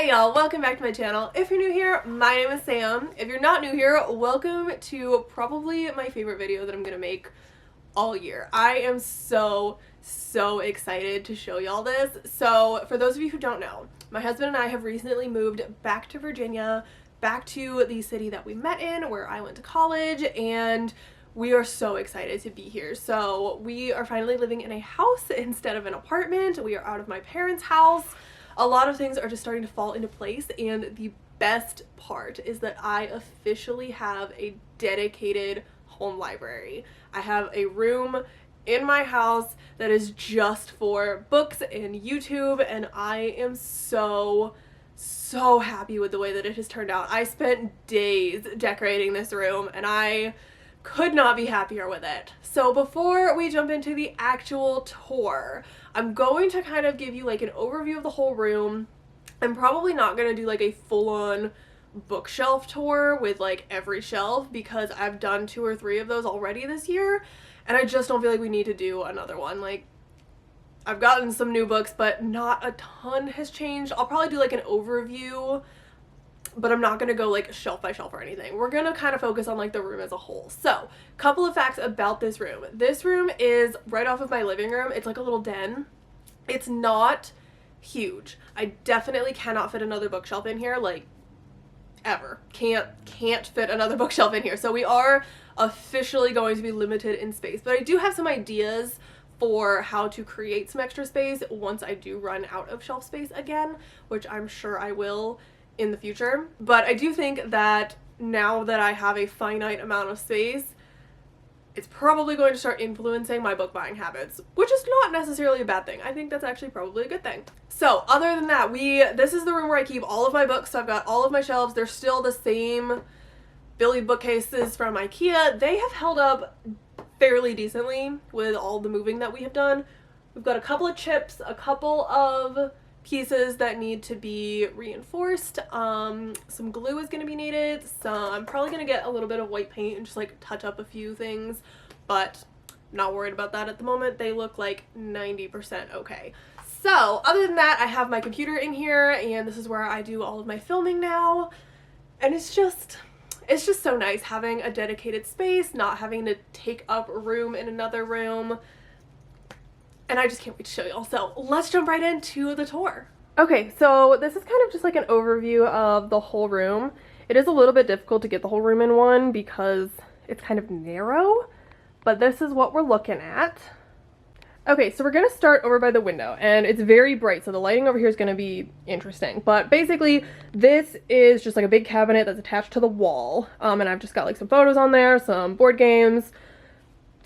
Hey y'all, welcome back to my channel. If you're new here, my name is Sam. If you're not new here, welcome to probably my favorite video that I'm gonna make all year. I am so excited to show y'all this. So for those of you who don't know, my husband and I have recently moved back to Virginia, back to the city that we met in, where I went to college, and we are so excited to be here. So we are finally living in a house instead of an apartment. We are out of my parents' house. A lot of things are just starting to fall into place, and the best part is that I officially have a dedicated home library. I have a room in my house that is just for books and YouTube, and I am so happy with the way that it has turned out. I spent days decorating this room, and I could not be happier with it. So before we jump into the actual tour, I'm going to kind of give you like an overview of the whole room. I'm probably not going to do like a full-on bookshelf tour with like every shelf, because I've done 2 or 3 of those already this year, and I just don't feel like we need to do another one. Like, I've gotten some new books, but not a ton has changed. I'll probably do like an overview, but I'm not going to go like shelf by shelf or anything. We're going to kind of focus on like the room as a whole. So, couple of facts about this room. This room is right off of my living room. It's like a little den. It's not huge. I definitely cannot fit another bookshelf in here, like ever. Can't fit another bookshelf in here. So we are officially going to be limited in space, but I do have some ideas for how to create some extra space once I do run out of shelf space again, which I'm sure I will in the future. But I do think that now that I have a finite amount of space, it's probably going to start influencing my book buying habits, which is not necessarily a bad thing. I think that's actually probably a good thing. So other than that, this is the room where I keep all of my books. So I've got all of my shelves. They're still the same Billy bookcases from IKEA. They have held up fairly decently with all the moving that we have done. We've got a couple of chips, a couple of pieces that need to be reinforced. Some glue is going to be needed. I'm probably going to get a little bit of white paint and just like touch up a few things, but I'm not worried about that at the moment. They look like 90% okay. So other than that, I have my computer in here, and this is where I do all of my filming now, and it's just so nice having a dedicated space, not having to take up room in another room. And I just can't wait to show y'all. So let's jump right into the tour. Okay, so this is kind of just like an overview of the whole room. It is a little bit difficult to get the whole room in one because it's kind of narrow, but this is what we're looking at. Okay, so we're gonna start over by the window, and it's very bright, so the lighting over here is gonna be interesting. But basically, this is just like a big cabinet that's attached to the wall, and I've just got like some photos on there, some board games,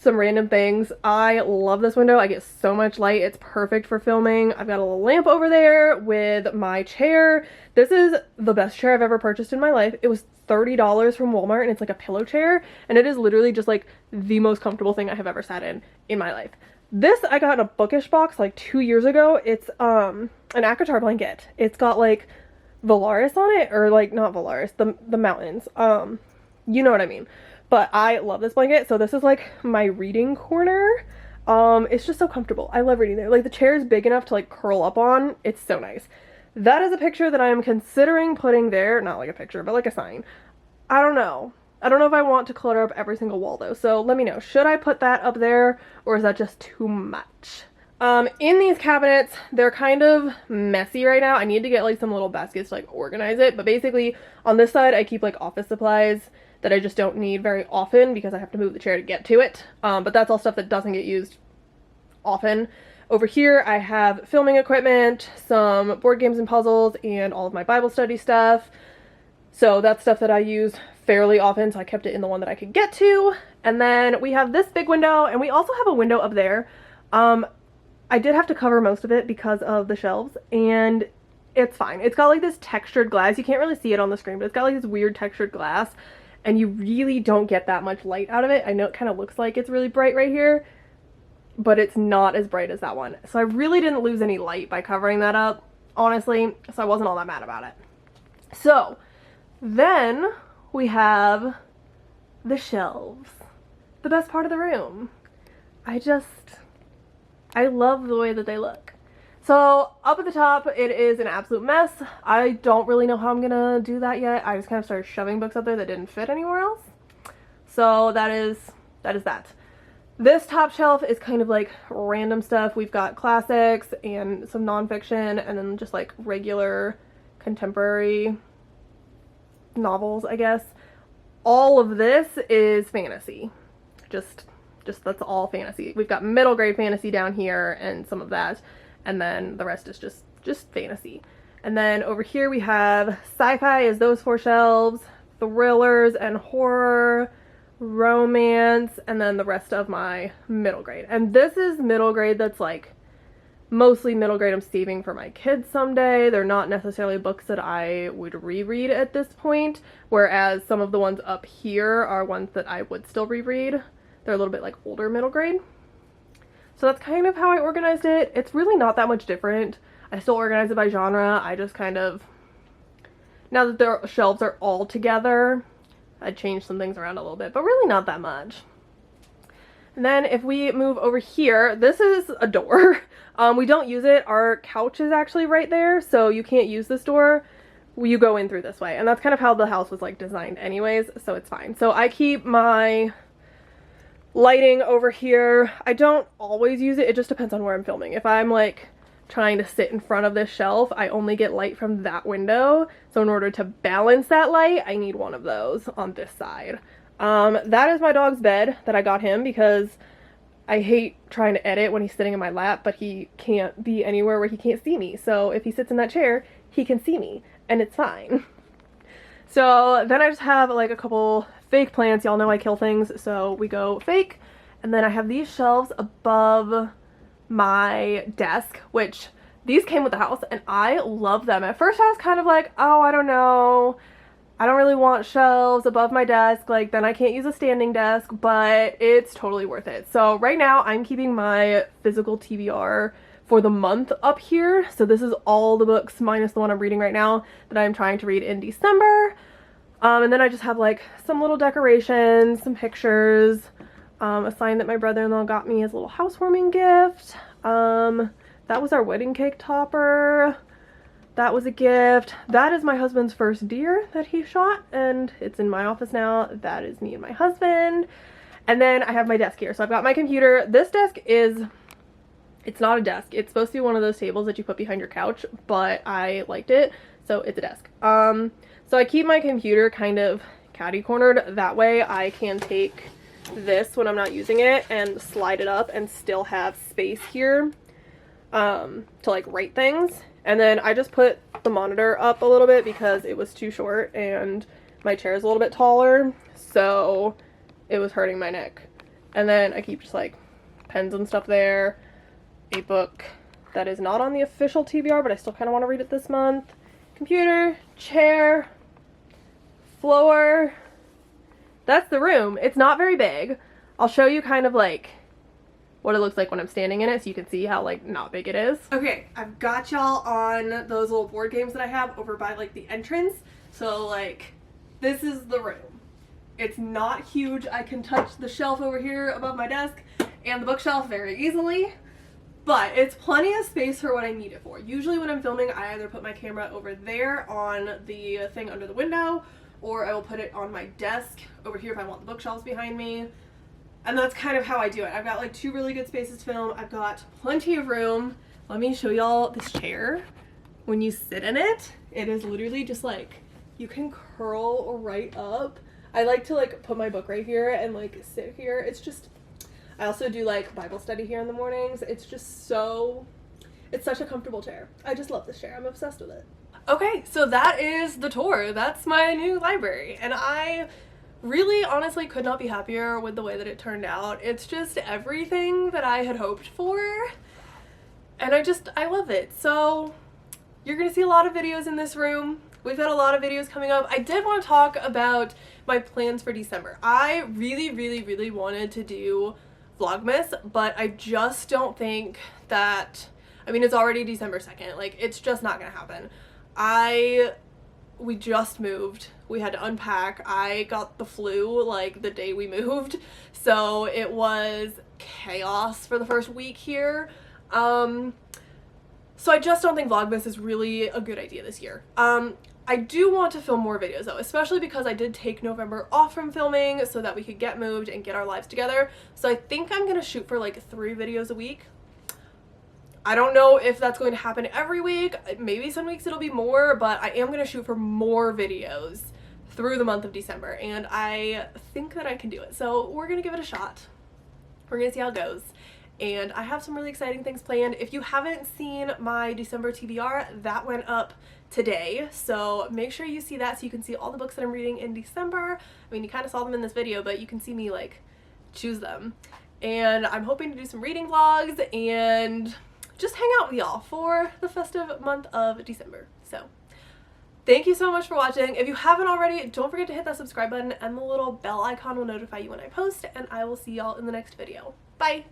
some random things. I love this window. I get so much light. It's perfect for filming. I've got a little lamp over there with my chair. This is the best chair I've ever purchased in my life. It was $30 from Walmart, and it's like a pillow chair, and it is literally just like the most comfortable thing I have ever sat in my life. This I got in a bookish box like 2 years ago. It's an Akatar blanket. It's got like Valaris on it, or like not Valaris, the mountains. You know what I mean. But I love this blanket. So this is like my reading corner. It's just so comfortable. I love reading there. Like the chair is big enough to like curl up on. It's so nice. That is a picture that I am considering putting there. Not like a picture, but like a sign. I don't know. I don't know if I want to clutter up every single wall though. So let me know. Should I put that up there, or is that just too much? In these cabinets, they're kind of messy right now. I need to get like some little baskets to like organize it. But basically on this side, I keep like office supplies that I just don't need very often because I have to move the chair to get to it. But that's all stuff that doesn't get used often. Over here, I have filming equipment, some board games and puzzles, and all of my Bible study stuff. So that's stuff that I use fairly often, so I kept it in the one that I could get to. And then we have this big window, and we also have a window up there. I did have to cover most of it because of the shelves, and it's fine. It's got like this textured glass. You can't really see it on the screen, but it's got like this weird textured glass, and you really don't get that much light out of it. I know it kind of looks like it's really bright right here, but it's not as bright as that one. So I really didn't lose any light by covering that up, honestly, so I wasn't all that mad about it. So then we have the shelves, the best part of the room. I love the way that they look. So up at the top, it is an absolute mess. I don't really know how I'm gonna do that yet. I just kind of started shoving books up there that didn't fit anywhere else. So that is that. This top shelf is kind of like random stuff. We've got classics and some nonfiction, and then just like regular contemporary novels, I guess. All of this is fantasy. Just that's all fantasy. We've got middle grade fantasy down here and some of that, and then the rest is just fantasy. And then over here we have sci-fi as those 4 shelves, thrillers and horror, romance, and then the rest of my middle grade. And this is middle grade that's like mostly middle grade I'm saving for my kids someday. They're not necessarily books that I would reread at this point, whereas some of the ones up here are ones that I would still reread. They're a little bit like older middle grade. So that's kind of how I organized it. It's really not that much different. I still organize it by genre. I just kind of, now that the shelves are all together, I changed some things around a little bit, but really not that much. And then if we move over here, this is a door. We don't use it. Our couch is actually right there, so you can't use this door. You go in through this way, and that's kind of how the house was like designed anyways, so it's fine. So I keep my lighting over here. I don't always use it. It just depends on where I'm filming. If I'm like trying to sit in front of this shelf, I only get light from that window. So in order to balance that light, I need one of those on this side. That is my dog's bed that I got him because I hate trying to edit when he's sitting in my lap, but he can't be anywhere where he can't see me. So if he sits in that chair, he can see me, and it's fine. So then I just have like a couple fake plants. Y'all know I kill things, so we go fake. And then I have these shelves above my desk, which these came with the house and I love them. At first I was kind of like, oh, I don't know, I don't really want shelves above my desk, like then I can't use a standing desk, but it's totally worth it. So right now I'm keeping my physical TBR for the month up here. So this is all the books minus the one I'm reading right now that I'm trying to read in December. And then I just have like some little decorations, some pictures, a sign that my brother-in-law got me as a little housewarming gift. That was our wedding cake topper. That was a gift. That is my husband's first deer that he shot, and it's in my office now. That is me and my husband. And then I have my desk here. So I've got my computer. This desk is, it's not a desk. It's supposed to be one of those tables that you put behind your couch, but I liked it, so it's a desk. So I keep my computer kind of catty cornered. That way I can take this when I'm not using it and slide it up and still have space here to like write things. And then I just put the monitor up a little bit because it was too short and my chair is a little bit taller, so it was hurting my neck. And then I keep just like pens and stuff there, a book that is not on the official TBR but I still kind of want to read it this month, computer, chair, floor. That's the room. It's not very big. I'll show you kind of like what it looks like when I'm standing in it so you can see how like not big it is. Okay, I've got y'all on those little board games that I have over by like the entrance. So like this is the room. It's not huge. I can touch the shelf over here above my desk and the bookshelf very easily, but it's plenty of space for what I need it for. Usually when I'm filming, I either put my camera over there on the thing under the window, or I will put it on my desk over here if I want the bookshelves behind me. And that's kind of how I do it. I've got like 2 really good spaces to film. I've got plenty of room. Let me show y'all this chair. When you sit in it, it is literally just like, you can curl right up. I like to like put my book right here and like sit here. It's just, I also do like Bible study here in the mornings. It's just so, it's such a comfortable chair. I just love this chair. I'm obsessed with it. Okay, so that is the tour. That's my new library, and I really honestly could not be happier with the way that it turned out. It's just everything that I had hoped for, and I love it. So you're gonna see a lot of videos in this room. We've got a lot of videos coming up. I did want to talk about my plans for December. I really wanted to do Vlogmas, but I just don't think that, I mean, it's already December 2nd. Like, it's just not gonna happen. We just moved. We had to unpack. I got the flu like the day we moved, so it was chaos for the first week here. So I just don't think Vlogmas is really a good idea this year. I do want to film more videos though, especially because I did take November off from filming so that we could get moved and get our lives together. So I think I'm gonna shoot for like 3 videos a week. I don't know if that's going to happen every week. Maybe some weeks it'll be more, but I am gonna shoot for more videos through the month of December, and I think that I can do it. So we're gonna give it a shot. We're gonna see how it goes. And I have some really exciting things planned. If you haven't seen my December TBR, that went up today, so make sure you see that so you can see all the books that I'm reading in December. I mean, you kind of saw them in this video, but you can see me like choose them. And I'm hoping to do some reading vlogs and just hang out with y'all for the festive month of December. So thank you so much for watching. If you haven't already, don't forget to hit that subscribe button, and the little bell icon will notify you when I post, and I will see y'all in the next video. Bye!